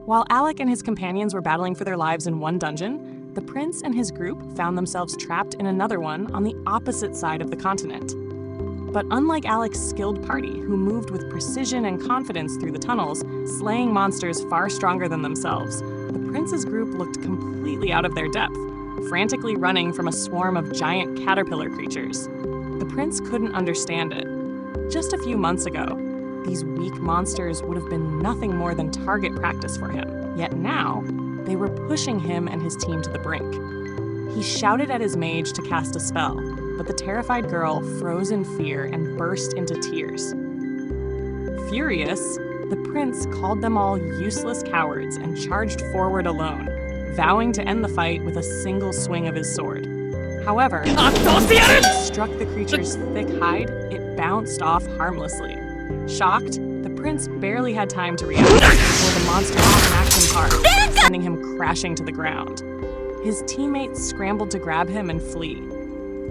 While Alec and his companions were battling for their lives in one dungeon, the prince and his group found themselves trapped in another one on the opposite side of the continent. But unlike Alec's skilled party, who moved with precision and confidence through the tunnels, slaying monsters far stronger than themselves, the prince's group looked completely out of their depth, frantically running from a swarm of giant caterpillar creatures. The prince couldn't understand it. Just a few months ago, these weak monsters would have been nothing more than target practice for him. Yet now, they were pushing him and his team to the brink. He shouted at his mage to cast a spell, but the terrified girl froze in fear and burst into tears. Furious, the prince called them all useless cowards and charged forward alone, vowing to end the fight with a single swing of his sword. However, when he struck the creature's thick hide, it bounced off harmlessly. Shocked, the prince barely had time to react before the monster smacked him hard, sending him crashing to the ground. His teammates scrambled to grab him and flee.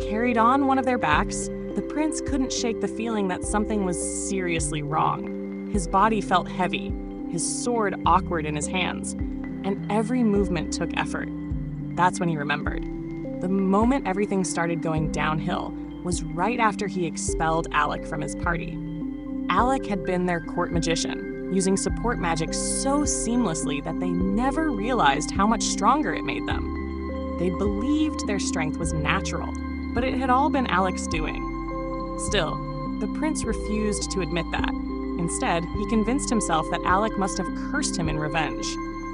Carried on one of their backs, the prince couldn't shake the feeling that something was seriously wrong. His body felt heavy, his sword awkward in his hands, and every movement took effort. That's when he remembered. The moment everything started going downhill was right after he expelled Alec from his party. Alec had been their court magician, using support magic so seamlessly that they never realized how much stronger it made them. They believed their strength was natural, but it had all been Alec's doing. Still, the prince refused to admit that. Instead, he convinced himself that Alec must have cursed him in revenge.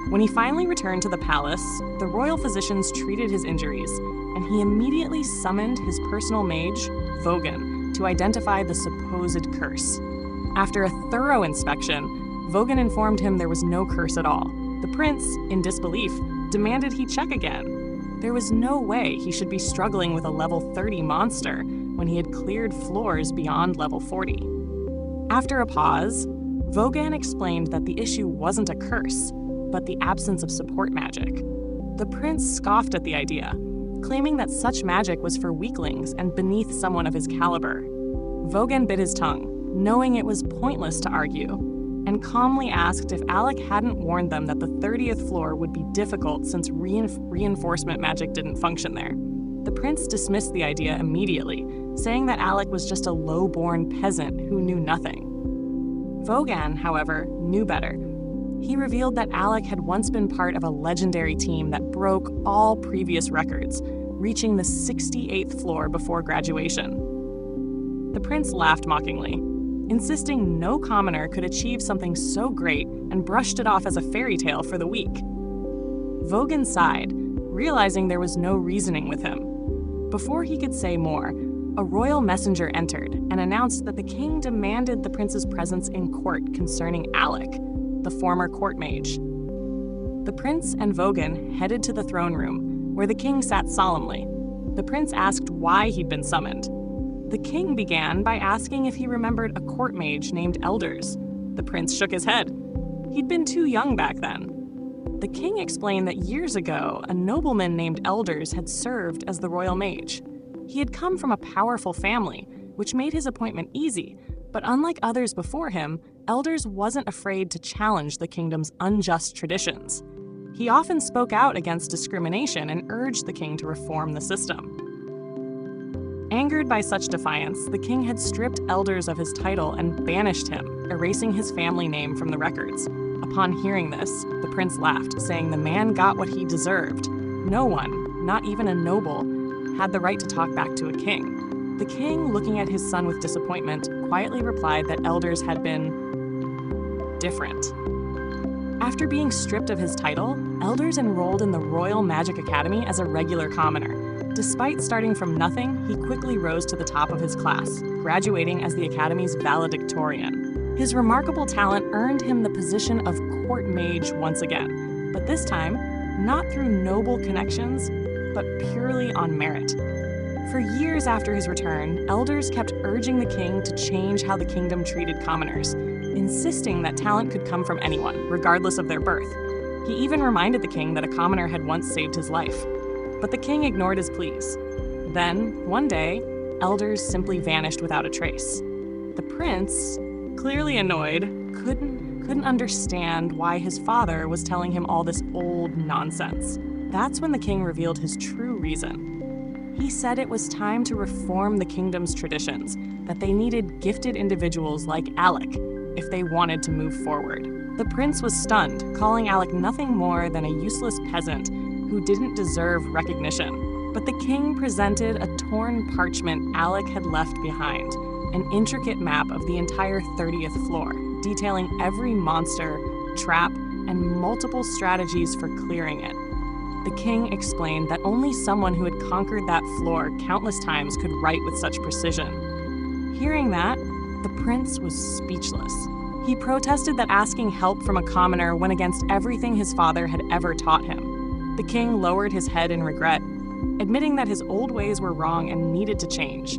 When he finally returned to the palace, the royal physicians treated his injuries, and he immediately summoned his personal mage, Vogan, to identify the supposed curse. After a thorough inspection, Vogan informed him there was no curse at all. The prince, in disbelief, demanded he check again. There was no way he should be struggling with a level 30 monster when he had cleared floors beyond level 40. After a pause, Vogan explained that the issue wasn't a curse, but the absence of support magic. The prince scoffed at the idea, claiming that such magic was for weaklings and beneath someone of his caliber. Vogan bit his tongue, knowing it was pointless to argue, and calmly asked if Alec hadn't warned them that the 30th floor would be difficult since reinforcement magic didn't function there. The prince dismissed the idea immediately, saying that Alec was just a low-born peasant who knew nothing. Vogan, however, knew better. He revealed that Alec had once been part of a legendary team that broke all previous records, reaching the 68th floor before graduation. The prince laughed mockingly, insisting no commoner could achieve something so great, and brushed it off as a fairy tale for the weak. Vogan sighed, realizing there was no reasoning with him. Before he could say more, a royal messenger entered and announced that the king demanded the prince's presence in court concerning Alec, the former court mage. The prince and Vogan headed to the throne room, where the king sat solemnly. The prince asked why he'd been summoned. The king began by asking if he remembered a court mage named Elders. The prince shook his head. He'd been too young back then. The king explained that years ago, a nobleman named Elders had served as the royal mage. He had come from a powerful family, which made his appointment easy, but unlike others before him, Elders wasn't afraid to challenge the kingdom's unjust traditions. He often spoke out against discrimination and urged the king to reform the system. Angered by such defiance, the king had stripped Elders of his title and banished him, erasing his family name from the records. Upon hearing this, the prince laughed, saying the man got what he deserved. No one, not even a noble, had the right to talk back to a king. The king, looking at his son with disappointment, quietly replied that Elders had been different. After being stripped of his title, Elders enrolled in the Royal Magic Academy as a regular commoner. Despite starting from nothing, he quickly rose to the top of his class, graduating as the Academy's valedictorian. His remarkable talent earned him the position of court mage once again, but this time, not through noble connections, but purely on merit. For years after his return, Elders kept urging the king to change how the kingdom treated commoners, insisting that talent could come from anyone, regardless of their birth. He even reminded the king that a commoner had once saved his life. But the king ignored his pleas. Then, one day, Elders simply vanished without a trace. The prince, clearly annoyed, couldn't couldn't understand why his father was telling him all this old nonsense. That's when the king revealed his true reason. He said it was time to reform the kingdom's traditions, that they needed gifted individuals like Alec if they wanted to move forward. The prince was stunned, calling Alec nothing more than a useless peasant who didn't deserve recognition. But the king presented a torn parchment Alec had left behind, an intricate map of the entire 30th floor, detailing every monster, trap, and multiple strategies for clearing it. The king explained that only someone who had conquered that floor countless times could write with such precision. Hearing that, the prince was speechless. He protested that asking help from a commoner went against everything his father had ever taught him. The king lowered his head in regret, admitting that his old ways were wrong and needed to change.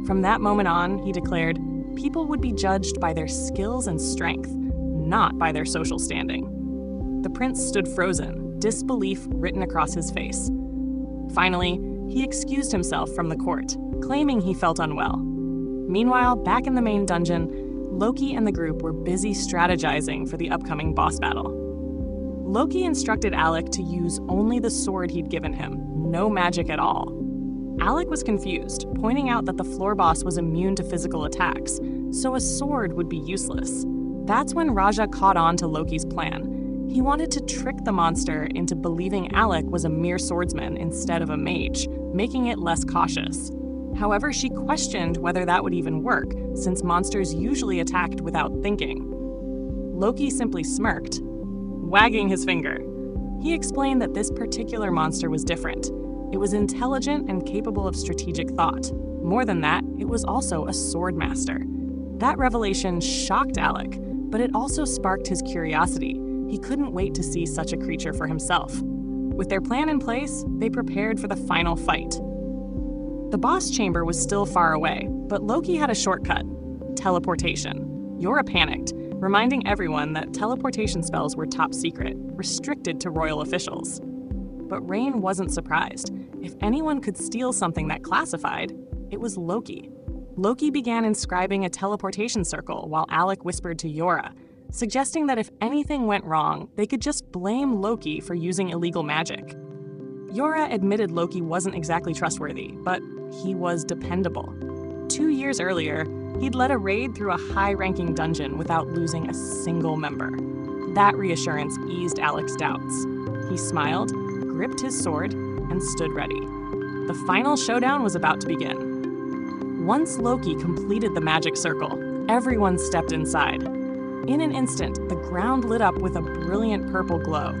From that moment on, he declared, people would be judged by their skills and strength, not by their social standing. The prince stood frozen, disbelief written across his face. Finally, he excused himself from the court, claiming he felt unwell. Meanwhile, back in the main dungeon, Loki and the group were busy strategizing for the upcoming boss battle. Loki instructed Alec to use only the sword he'd given him, no magic at all. Alec was confused, pointing out that the floor boss was immune to physical attacks, so a sword would be useless. That's when Raja caught on to Loki's plan. He wanted to trick the monster into believing Alec was a mere swordsman instead of a mage, making it less cautious. However, she questioned whether that would even work, since monsters usually attacked without thinking. Loki simply smirked, wagging his finger. He explained that this particular monster was different. It was intelligent and capable of strategic thought. More than that, it was also a sword master. That revelation shocked Alec, but it also sparked his curiosity. He couldn't wait to see such a creature for himself. With their plan in place, they prepared for the final fight. The boss chamber was still far away, but Loki had a shortcut: teleportation. Yora panicked, reminding everyone that teleportation spells were top secret, restricted to royal officials. But Rain wasn't surprised. If anyone could steal something that classified, it was Loki. Loki began inscribing a teleportation circle while Alec whispered to Yora, suggesting that if anything went wrong, they could just blame Loki for using illegal magic. Yora admitted Loki wasn't exactly trustworthy, but he was dependable. 2 years earlier, he'd led a raid through a high-ranking dungeon without losing a single member. That reassurance eased Alec's doubts. He smiled, gripped his sword, and stood ready. The final showdown was about to begin. Once Loki completed the magic circle, everyone stepped inside. In an instant, the ground lit up with a brilliant purple glow.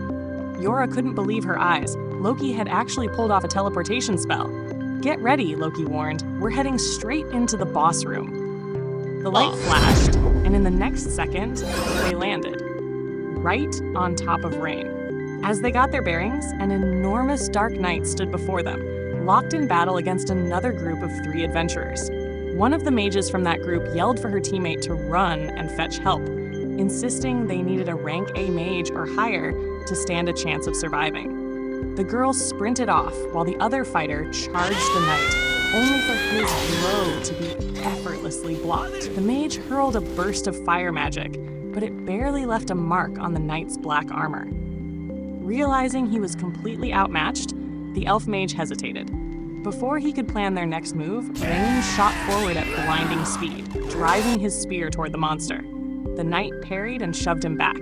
Yora couldn't believe her eyes. Loki had actually pulled off a teleportation spell. "Get ready," Loki warned. "We're heading straight into the boss room." The light flashed, and in the next second, they landed, right on top of Rain. As they got their bearings, an enormous dark knight stood before them, locked in battle against another group of 3 adventurers. One of the mages from that group yelled for her teammate to run and fetch help, insisting they needed a rank A mage or higher to stand a chance of surviving. The girl sprinted off while the other fighter charged the knight, only for his blow to be effortlessly blocked. The mage hurled a burst of fire magic, but it barely left a mark on the knight's black armor. Realizing he was completely outmatched, the elf mage hesitated. Before he could plan their next move, Rain shot forward at blinding speed, driving his spear toward the monster. The knight parried and shoved him back.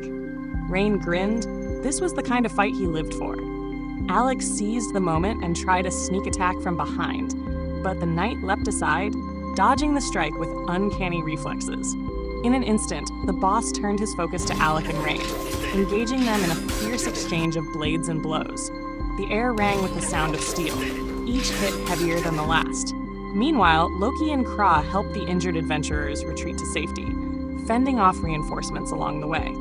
Rain grinned. This was the kind of fight he lived for. Alec seized the moment and tried a sneak attack from behind, but the knight leapt aside, dodging the strike with uncanny reflexes. In an instant, the boss turned his focus to Alec and Rain, engaging them in a fierce exchange of blades and blows. The air rang with the sound of steel, each hit heavier than the last. Meanwhile, Loki and Kra helped the injured adventurers retreat to safety, fending off reinforcements along the way.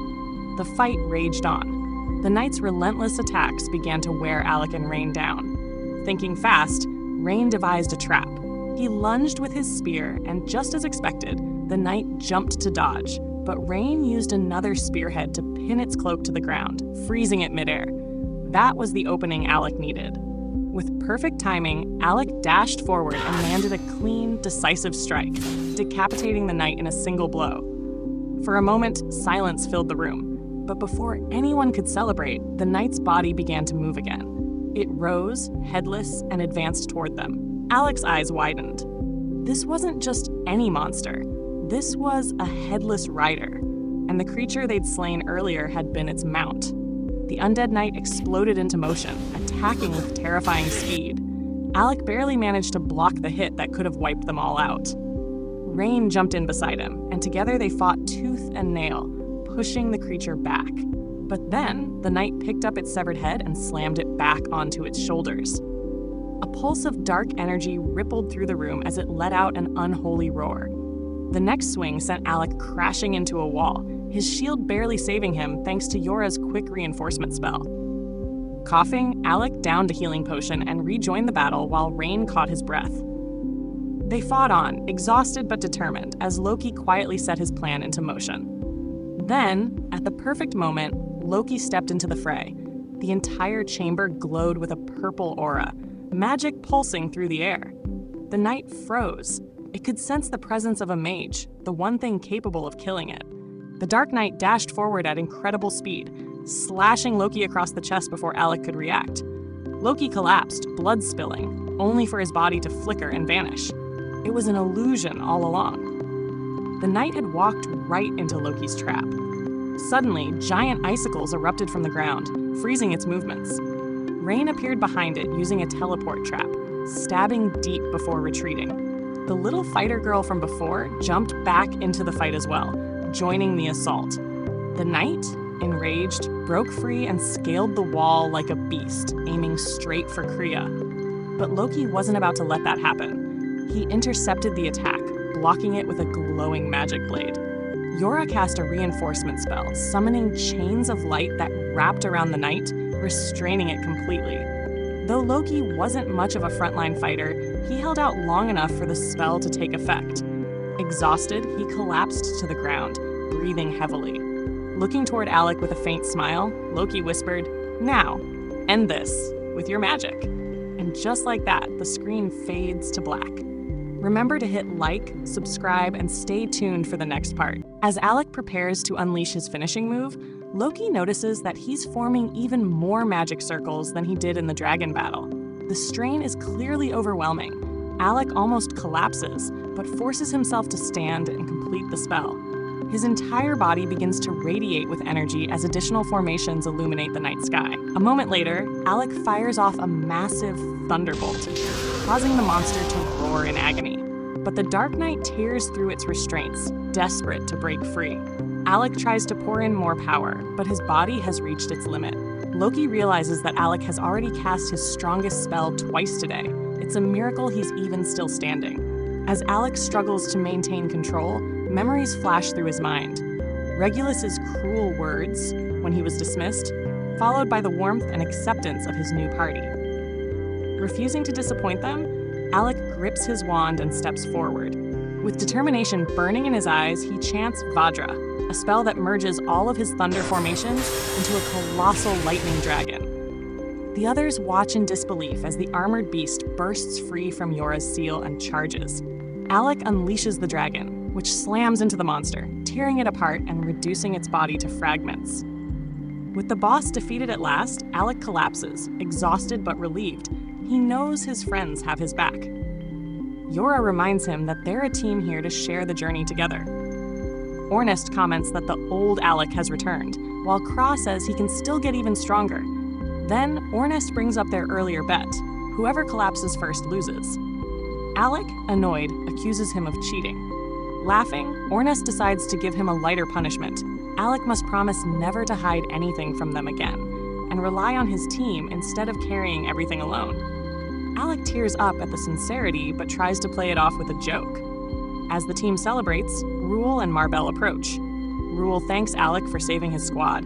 The fight raged on. The knight's relentless attacks began to wear Alec and Rain down. Thinking fast, Rain devised a trap. He lunged with his spear, and just as expected, the knight jumped to dodge, but Rain used another spearhead to pin its cloak to the ground, freezing it midair. That was the opening Alec needed. With perfect timing, Alec dashed forward and landed a clean, decisive strike, decapitating the knight in a single blow. For a moment, silence filled the room. But before anyone could celebrate, the knight's body began to move again. It rose, headless, and advanced toward them. Alec's eyes widened. This wasn't just any monster. This was a headless rider, and the creature they'd slain earlier had been its mount. The undead knight exploded into motion, attacking with terrifying speed. Alec barely managed to block the hit that could have wiped them all out. Rain jumped in beside him, and together they fought tooth and nail, pushing the creature back. But then, the knight picked up its severed head and slammed it back onto its shoulders. A pulse of dark energy rippled through the room as it let out an unholy roar. The next swing sent Alec crashing into a wall, his shield barely saving him thanks to Yora's quick reinforcement spell. Coughing, Alec downed a healing potion and rejoined the battle while Rain caught his breath. They fought on, exhausted but determined, as Loki quietly set his plan into motion. Then, at the perfect moment, Loki stepped into the fray. The entire chamber glowed with a purple aura, magic pulsing through the air. The knight froze. It could sense the presence of a mage, the one thing capable of killing it. The Dark Knight dashed forward at incredible speed, slashing Loki across the chest before Alec could react. Loki collapsed, blood spilling, only for his body to flicker and vanish. It was an illusion all along. The knight had walked right into Loki's trap. Suddenly, giant icicles erupted from the ground, freezing its movements. Rain appeared behind it using a teleport trap, stabbing deep before retreating. The little fighter girl from before jumped back into the fight as well, joining the assault. The knight, enraged, broke free and scaled the wall like a beast, aiming straight for Kriya. But Loki wasn't about to let that happen. He intercepted the attack, blocking it with a glowing magic blade. Yora cast a reinforcement spell, summoning chains of light that wrapped around the knight, restraining it completely. Though Loki wasn't much of a frontline fighter, he held out long enough for the spell to take effect. Exhausted, he collapsed to the ground, breathing heavily. Looking toward Alec with a faint smile, Loki whispered, "Now, end this, with your magic." And just like that, the screen fades to black. Remember to hit like, subscribe, and stay tuned for the next part. As Alec prepares to unleash his finishing move, Loki notices that he's forming even more magic circles than he did in the dragon battle. The strain is clearly overwhelming. Alec almost collapses, but forces himself to stand and complete the spell. His entire body begins to radiate with energy as additional formations illuminate the night sky. A moment later, Alec fires off a massive thunderbolt, causing the monster to roar in agony. But the Dark Knight tears through its restraints, desperate to break free. Alec tries to pour in more power, but his body has reached its limit. Loki realizes that Alec has already cast his strongest spell twice today. It's a miracle he's even still standing. As Alec struggles to maintain control, memories flash through his mind. Regulus's cruel words when he was dismissed, followed by the warmth and acceptance of his new party. Refusing to disappoint them, Alec grips his wand and steps forward. With determination burning in his eyes, he chants Vajra, a spell that merges all of his thunder formations into a colossal lightning dragon. The others watch in disbelief as the armored beast bursts free from Yora's seal and charges. Alec unleashes the dragon, which slams into the monster, tearing it apart and reducing its body to fragments. With the boss defeated at last, Alec collapses, exhausted but relieved. He knows his friends have his back. Yora reminds him that they're a team here to share the journey together. Ornest comments that the old Alec has returned, while Kra says he can still get even stronger. Then, Ornest brings up their earlier bet. Whoever collapses first loses. Alec, annoyed, accuses him of cheating. Laughing, Ornest decides to give him a lighter punishment. Alec must promise never to hide anything from them again, and rely on his team instead of carrying everything alone. Alec tears up at the sincerity, but tries to play it off with a joke. As the team celebrates, Rule and Marbell approach. Rule thanks Alec for saving his squad,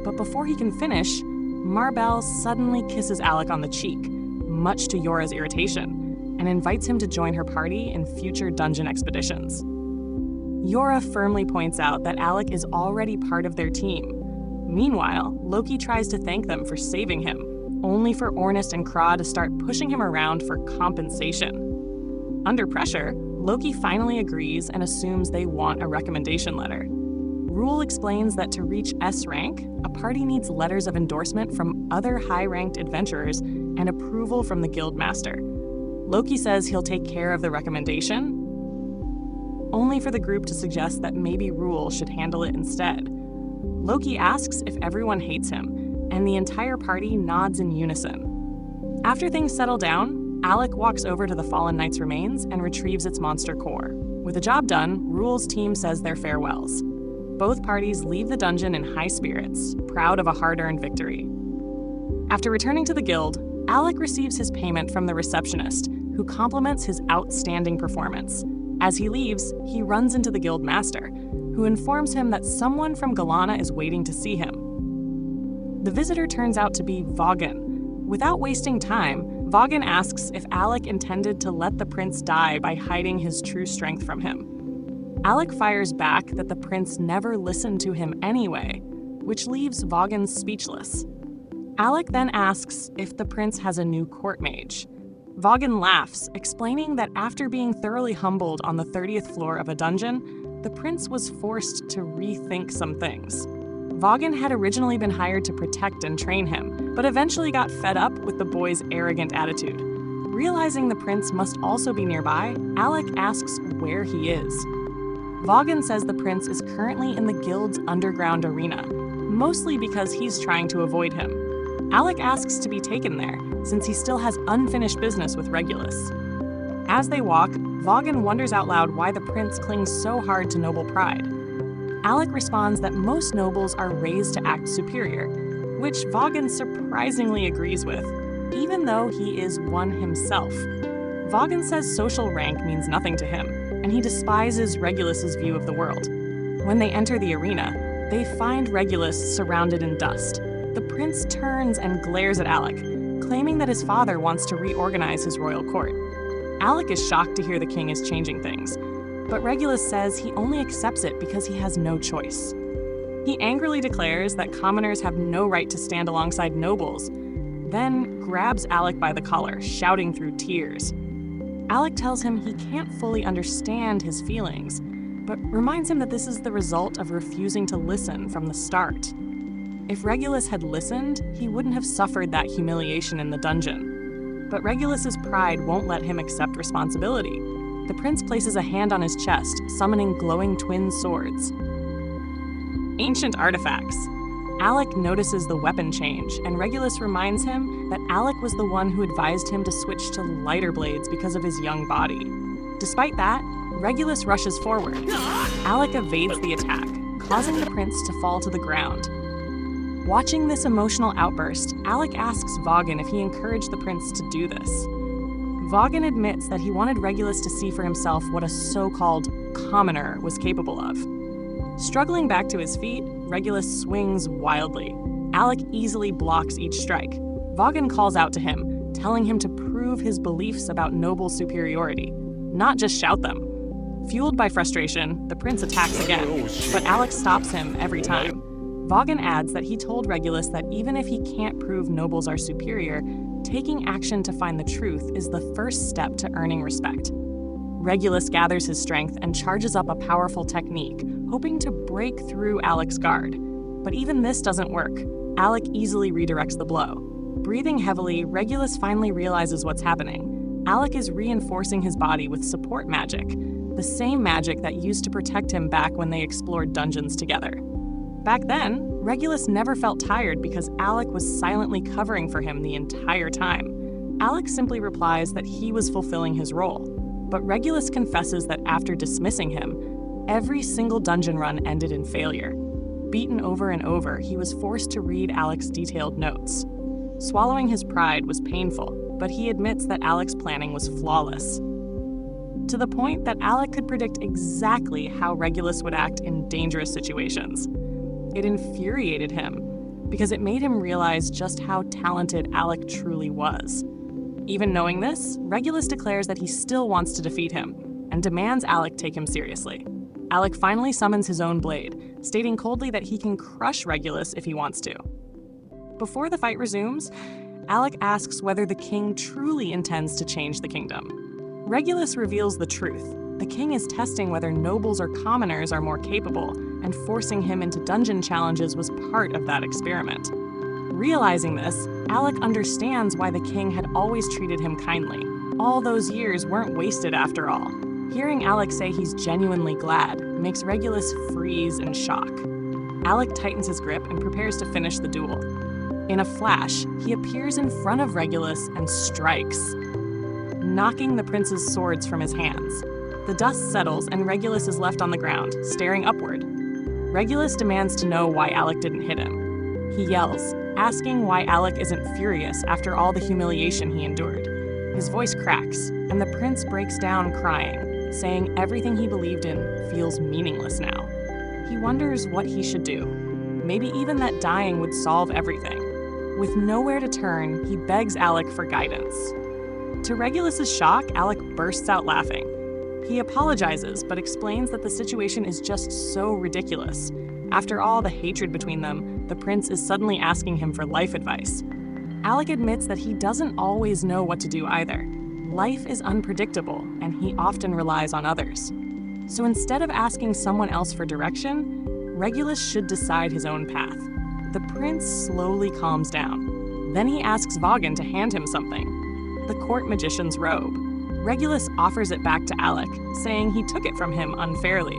but before he can finish, Marbell suddenly kisses Alec on the cheek, much to Yora's irritation, and invites him to join her party in future dungeon expeditions. Yora firmly points out that Alec is already part of their team. Meanwhile, Loki tries to thank them for saving him, only for Ornest and Kra to start pushing him around for compensation. Under pressure, Loki finally agrees and assumes they want a recommendation letter. Rule explains that to reach S rank, a party needs letters of endorsement from other high-ranked adventurers and approval from the guild master. Loki says he'll take care of the recommendation, only for the group to suggest that maybe Rule should handle it instead. Loki asks if everyone hates him, and the entire party nods in unison. After things settle down, Alec walks over to the Fallen Knight's remains and retrieves its monster core. With the job done, Rule's team says their farewells. Both parties leave the dungeon in high spirits, proud of a hard-earned victory. After returning to the guild, Alec receives his payment from the receptionist, who compliments his outstanding performance. As he leaves, he runs into the guild master, who informs him that someone from Galana is waiting to see him. The visitor turns out to be Vaughan. Without wasting time, Vaughan asks if Alec intended to let the prince die by hiding his true strength from him. Alec fires back that the prince never listened to him anyway, which leaves Vaughan speechless. Alec then asks if the prince has a new court mage. Vaughan laughs, explaining that after being thoroughly humbled on the 30th floor of a dungeon, the prince was forced to rethink some things. Vaughan had originally been hired to protect and train him, but eventually got fed up with the boy's arrogant attitude. Realizing the prince must also be nearby, Alec asks where he is. Vaughan says the prince is currently in the guild's underground arena, mostly because he's trying to avoid him. Alec asks to be taken there, since he still has unfinished business with Regulus. As they walk, Vaughan wonders out loud why the prince clings so hard to noble pride. Alec responds that most nobles are raised to act superior, which Vaughan surprisingly agrees with, even though he is one himself. Vaughan says social rank means nothing to him, and he despises Regulus's view of the world. When they enter the arena, they find Regulus surrounded in dust. The prince turns and glares at Alec, claiming that his father wants to reorganize his royal court. Alec is shocked to hear the king is changing things, but Regulus says he only accepts it because he has no choice. He angrily declares that commoners have no right to stand alongside nobles, then grabs Alec by the collar, shouting through tears. Alec tells him he can't fully understand his feelings, but reminds him that this is the result of refusing to listen from the start. If Regulus had listened, he wouldn't have suffered that humiliation in the dungeon. But Regulus's pride won't let him accept responsibility. The prince places a hand on his chest, summoning glowing twin swords. Ancient artifacts. Alec notices the weapon change, and Regulus reminds him that Alec was the one who advised him to switch to lighter blades because of his young body. Despite that, Regulus rushes forward. Alec evades the attack, causing the prince to fall to the ground. Watching this emotional outburst, Alec asks Vaughan if he encouraged the prince to do this. Vaughan admits that he wanted Regulus to see for himself what a so-called commoner was capable of. Struggling back to his feet, Regulus swings wildly. Alec easily blocks each strike. Vaughan calls out to him, telling him to prove his beliefs about noble superiority, not just shout them. Fueled by frustration, the prince attacks again, but Alec stops him every time. Vaughan adds that he told Regulus that even if he can't prove nobles are superior, taking action to find the truth is the first step to earning respect. Regulus gathers his strength and charges up a powerful technique, hoping to break through Alec's guard. But even this doesn't work. Alec easily redirects the blow. Breathing heavily, Regulus finally realizes what's happening. Alec is reinforcing his body with support magic, the same magic that used to protect him back when they explored dungeons together. Back then, Regulus never felt tired because Alec was silently covering for him the entire time. Alec simply replies that he was fulfilling his role, but Regulus confesses that after dismissing him, every single dungeon run ended in failure. Beaten over and over, he was forced to read Alec's detailed notes. Swallowing his pride was painful, but he admits that Alec's planning was flawless, to the point that Alec could predict exactly how Regulus would act in dangerous situations. It infuriated him, because it made him realize just how talented Alec truly was. Even knowing this, Regulus declares that he still wants to defeat him, and demands Alec take him seriously. Alec finally summons his own blade, stating coldly that he can crush Regulus if he wants to. Before the fight resumes, Alec asks whether the king truly intends to change the kingdom. Regulus reveals the truth. The king is testing whether nobles or commoners are more capable, and forcing him into dungeon challenges was part of that experiment. Realizing this, Alec understands why the king had always treated him kindly. All those years weren't wasted after all. Hearing Alec say he's genuinely glad makes Regulus freeze in shock. Alec tightens his grip and prepares to finish the duel. In a flash, he appears in front of Regulus and strikes, knocking the prince's swords from his hands. The dust settles and Regulus is left on the ground, staring upward. Regulus demands to know why Alec didn't hit him. He yells, asking why Alec isn't furious after all the humiliation he endured. His voice cracks, and the prince breaks down crying, saying everything he believed in feels meaningless now. He wonders what he should do. Maybe even that dying would solve everything. With nowhere to turn, he begs Alec for guidance. To Regulus's shock, Alec bursts out laughing. He apologizes, but explains that the situation is just so ridiculous. After all the hatred between them, the prince is suddenly asking him for life advice. Alec admits that he doesn't always know what to do either. Life is unpredictable, and he often relies on others. So instead of asking someone else for direction, Regulus should decide his own path. The prince slowly calms down. Then he asks Vaughan to hand him something: the court magician's robe. Regulus offers it back to Alec, saying he took it from him unfairly.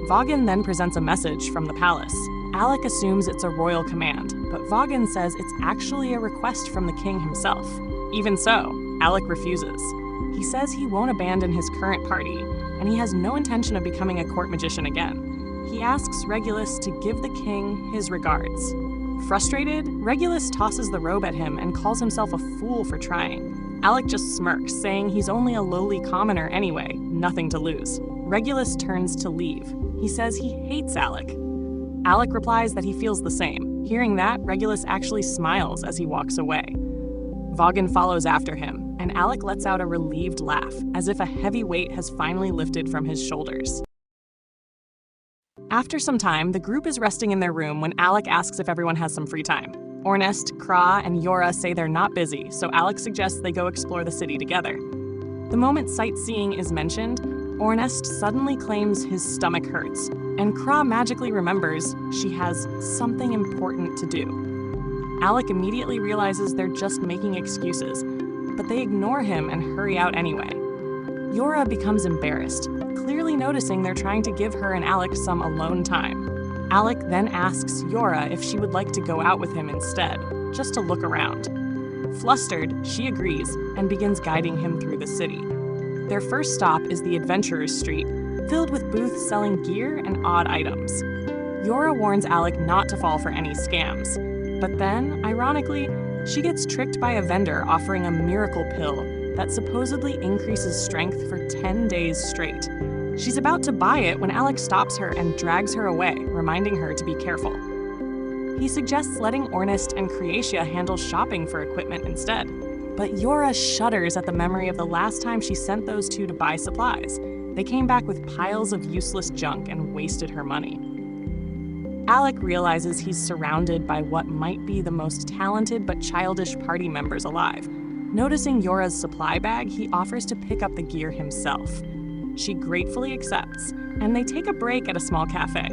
Vaughan then presents a message from the palace. Alec assumes it's a royal command, but Vaughan says it's actually a request from the king himself. Even so, Alec refuses. He says he won't abandon his current party, and he has no intention of becoming a court magician again. He asks Regulus to give the king his regards. Frustrated, Regulus tosses the robe at him and calls himself a fool for trying. Alec just smirks, saying he's only a lowly commoner anyway, nothing to lose. Regulus turns to leave. He says he hates Alec. Alec replies that he feels the same. Hearing that, Regulus actually smiles as he walks away. Vaughan follows after him, and Alec lets out a relieved laugh, as if a heavy weight has finally lifted from his shoulders. After some time, the group is resting in their room when Alec asks if everyone has some free time. Ornest, Kra, and Yora say they're not busy, so Alec suggests they go explore the city together. The moment sightseeing is mentioned, Ornest suddenly claims his stomach hurts, and Kra magically remembers she has something important to do. Alec immediately realizes they're just making excuses, but they ignore him and hurry out anyway. Yora becomes embarrassed, clearly noticing they're trying to give her and Alec some alone time. Alec then asks Yora if she would like to go out with him instead, just to look around. Flustered, she agrees and begins guiding him through the city. Their first stop is the Adventurers Street, filled with booths selling gear and odd items. Yora warns Alec not to fall for any scams, but then, ironically, she gets tricked by a vendor offering a miracle pill that supposedly increases strength for 10 days straight. She's about to buy it when Alec stops her and drags her away, reminding her to be careful. He suggests letting Ornest and Creatia handle shopping for equipment instead, but Yora shudders at the memory of the last time she sent those two to buy supplies. They came back with piles of useless junk and wasted her money. Alec realizes he's surrounded by what might be the most talented but childish party members alive. Noticing Yora's supply bag, he offers to pick up the gear himself. She gratefully accepts, and they take a break at a small cafe.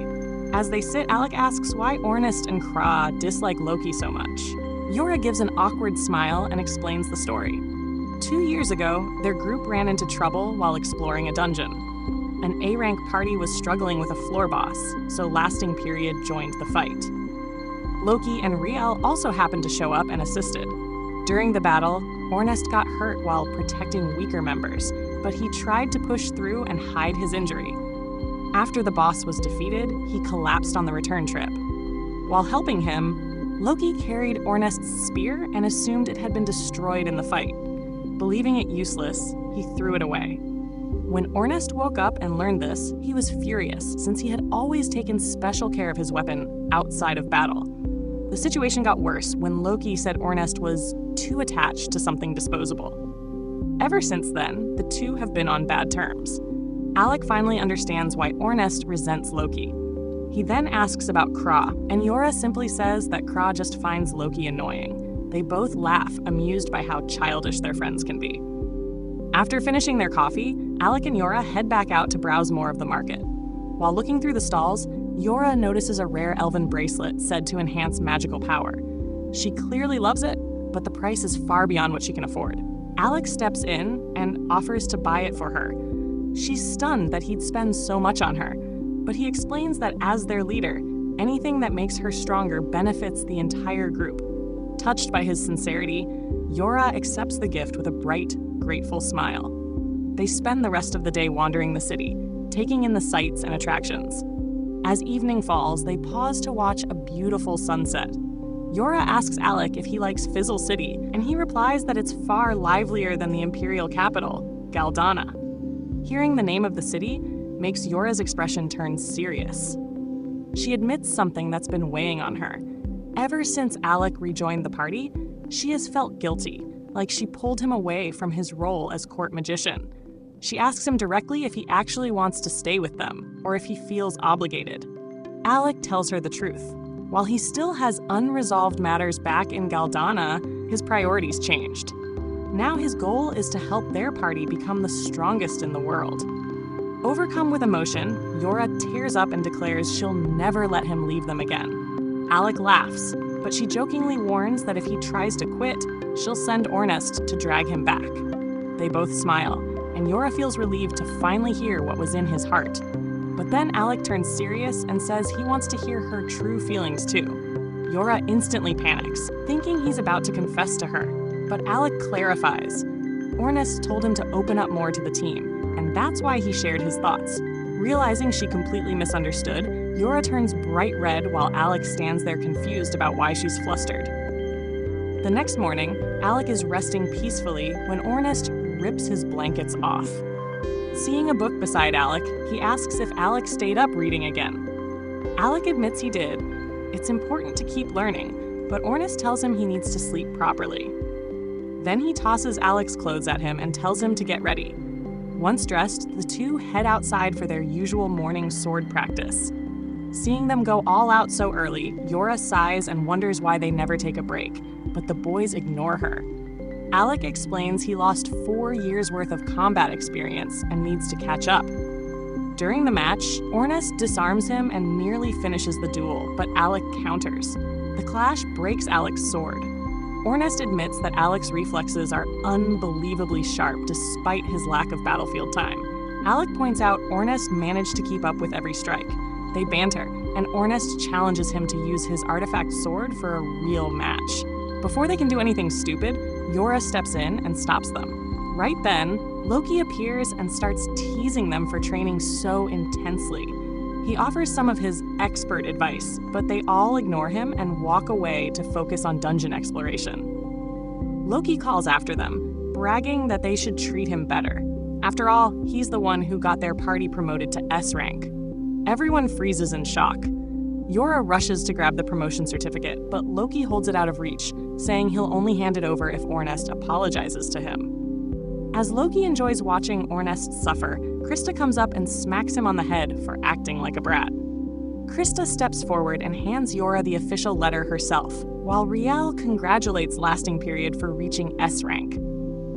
As they sit, Alec asks why Ornest and Kra dislike Loki so much. Yora gives an awkward smile and explains the story. 2 years ago, their group ran into trouble while exploring a dungeon. An A-rank party was struggling with a floor boss, so Lasting Period joined the fight. Loki and Riel also happened to show up and assisted. During the battle, Ornest got hurt while protecting weaker members, but he tried to push through and hide his injury. After the boss was defeated, he collapsed on the return trip. While helping him, Loki carried Ornest's spear and assumed it had been destroyed in the fight. Believing it useless, he threw it away. When Ornest woke up and learned this, he was furious since he had always taken special care of his weapon outside of battle. The situation got worse when Loki said Ornest was too attached to something disposable. Ever since then, the two have been on bad terms. Alec finally understands why Ornest resents Loki. He then asks about Kra, and Yora simply says that Kra just finds Loki annoying. They both laugh, amused by how childish their friends can be. After finishing their coffee, Alec and Yora head back out to browse more of the market. While looking through the stalls, Yora notices a rare elven bracelet said to enhance magical power. She clearly loves it, but the price is far beyond what she can afford. Alec steps in and offers to buy it for her. She's stunned that he'd spend so much on her, but he explains that as their leader, anything that makes her stronger benefits the entire group. Touched by his sincerity, Yora accepts the gift with a bright, grateful smile. They spend the rest of the day wandering the city, taking in the sights and attractions. As evening falls, they pause to watch a beautiful sunset. Yora asks Alec if he likes Fizzle City, and he replies that it's far livelier than the imperial capital, Galdana. Hearing the name of the city makes Yora's expression turn serious. She admits something that's been weighing on her. Ever since Alec rejoined the party, she has felt guilty, like she pulled him away from his role as court magician. She asks him directly if he actually wants to stay with them, or if he feels obligated. Alec tells her the truth. While he still has unresolved matters back in Galdana, his priorities changed. Now his goal is to help their party become the strongest in the world. Overcome with emotion, Yora tears up and declares she'll never let him leave them again. Alec laughs, but she jokingly warns that if he tries to quit, she'll send Ornest to drag him back. They both smile, and Yora feels relieved to finally hear what was in his heart. But then Alec turns serious and says he wants to hear her true feelings too. Yora instantly panics, thinking he's about to confess to her. But Alec clarifies. Ornest told him to open up more to the team, and that's why he shared his thoughts. Realizing she completely misunderstood, Yora turns bright red while Alec stands there confused about why she's flustered. The next morning, Alec is resting peacefully when Ornest rips his blankets off. Seeing a book beside Alec, he asks if Alec stayed up reading again. Alec admits he did. It's important to keep learning, but Ornest tells him he needs to sleep properly. Then he tosses Alec's clothes at him and tells him to get ready. Once dressed, the two head outside for their usual morning sword practice. Seeing them go all out so early, Yora sighs and wonders why they never take a break, but the boys ignore her. Alec explains he lost 4 years' worth of combat experience and needs to catch up. During the match, Ornest disarms him and nearly finishes the duel, but Alec counters. The clash breaks Alec's sword. Ornest admits that Alec's reflexes are unbelievably sharp despite his lack of battlefield time. Alec points out Ornest managed to keep up with every strike. They banter, and Ornest challenges him to use his artifact sword for a real match. Before they can do anything stupid, Yora steps in and stops them. Right then, Loki appears and starts teasing them for training so intensely. He offers some of his expert advice, but they all ignore him and walk away to focus on dungeon exploration. Loki calls after them, bragging that they should treat him better. After all, he's the one who got their party promoted to S rank. Everyone freezes in shock. Yora rushes to grab the promotion certificate, but Loki holds it out of reach, saying he'll only hand it over if Ornest apologizes to him. As Loki enjoys watching Ornest suffer, Krista comes up and smacks him on the head for acting like a brat. Krista steps forward and hands Yora the official letter herself, while Riel congratulates Lasting Period for reaching S rank.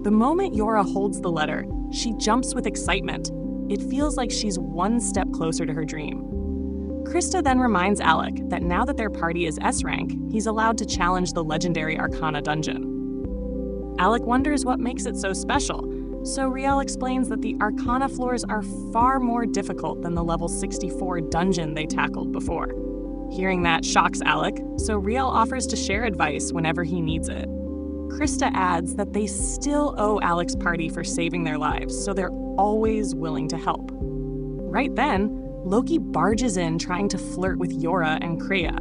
The moment Yora holds the letter, she jumps with excitement. It feels like she's one step closer to her dream. Krista then reminds Alec that now that their party is S rank, he's allowed to challenge the legendary Arcana dungeon. Alec wonders what makes it so special, so Riel explains that the Arcana floors are far more difficult than the level 64 dungeon they tackled before. Hearing that shocks Alec, so Riel offers to share advice whenever he needs it. Krista adds that they still owe Alec's party for saving their lives, so they're always willing to help. Right then, Loki barges in trying to flirt with Yora and Kreia,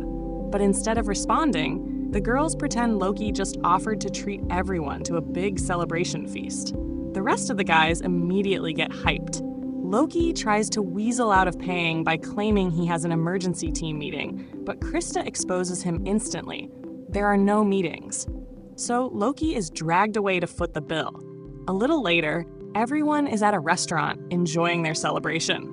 but instead of responding, the girls pretend Loki just offered to treat everyone to a big celebration feast. The rest of the guys immediately get hyped. Loki tries to weasel out of paying by claiming he has an emergency team meeting, but Krista exposes him instantly. There are no meetings. So Loki is dragged away to foot the bill. A little later, everyone is at a restaurant enjoying their celebration.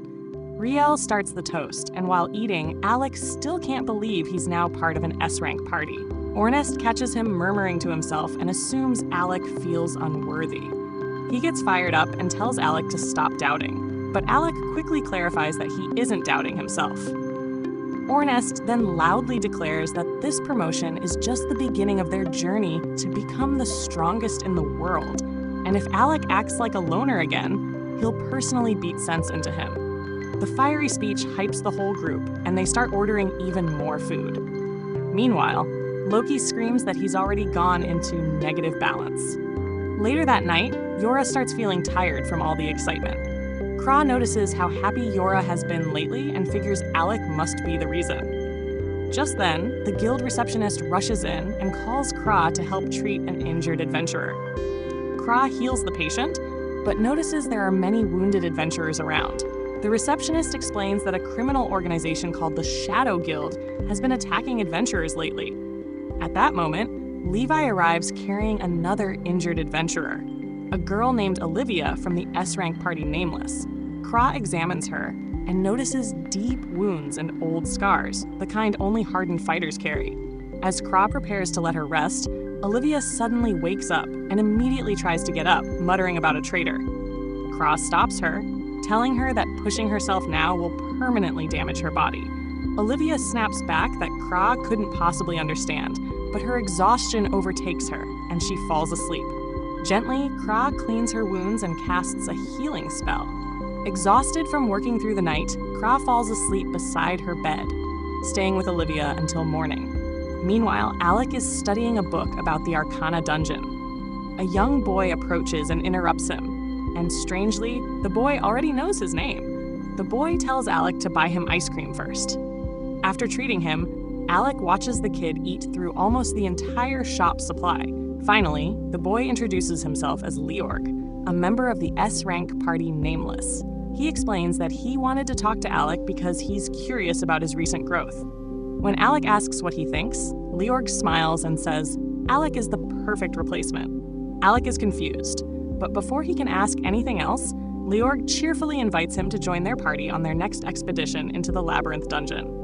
Riel starts the toast, and while eating, Alec still can't believe he's now part of an S-rank party. Ornest catches him murmuring to himself and assumes Alec feels unworthy. He gets fired up and tells Alec to stop doubting, but Alec quickly clarifies that he isn't doubting himself. Ornest then loudly declares that this promotion is just the beginning of their journey to become the strongest in the world, and if Alec acts like a loner again, he'll personally beat sense into him. The fiery speech hypes the whole group, and they start ordering even more food. Meanwhile, Loki screams that he's already gone into negative balance. Later that night, Yora starts feeling tired from all the excitement. Kra notices how happy Yora has been lately and figures Alec must be the reason. Just then, the guild receptionist rushes in and calls Kra to help treat an injured adventurer. Kra heals the patient, but notices there are many wounded adventurers around. The receptionist explains that a criminal organization called the Shadow Guild has been attacking adventurers lately. At that moment, Levi arrives carrying another injured adventurer, a girl named Olivia from the S-rank party Nameless. Kra examines her and notices deep wounds and old scars, the kind only hardened fighters carry. As Kra prepares to let her rest, Olivia suddenly wakes up and immediately tries to get up, muttering about a traitor. Kra stops her, telling her that pushing herself now will permanently damage her body. Olivia snaps back that Kra couldn't possibly understand, but her exhaustion overtakes her, and she falls asleep. Gently, Kra cleans her wounds and casts a healing spell. Exhausted from working through the night, Kra falls asleep beside her bed, staying with Olivia until morning. Meanwhile, Alec is studying a book about the Arcana dungeon. A young boy approaches and interrupts him, and strangely, the boy already knows his name. The boy tells Alec to buy him ice cream first. After treating him, Alec watches the kid eat through almost the entire shop's supply. Finally, the boy introduces himself as Leorg, a member of the S-rank party Nameless. He explains that he wanted to talk to Alec because he's curious about his recent growth. When Alec asks what he thinks, Leorg smiles and says, Alec is the perfect replacement. Alec is confused, but before he can ask anything else, Leorg cheerfully invites him to join their party on their next expedition into the Labyrinth dungeon.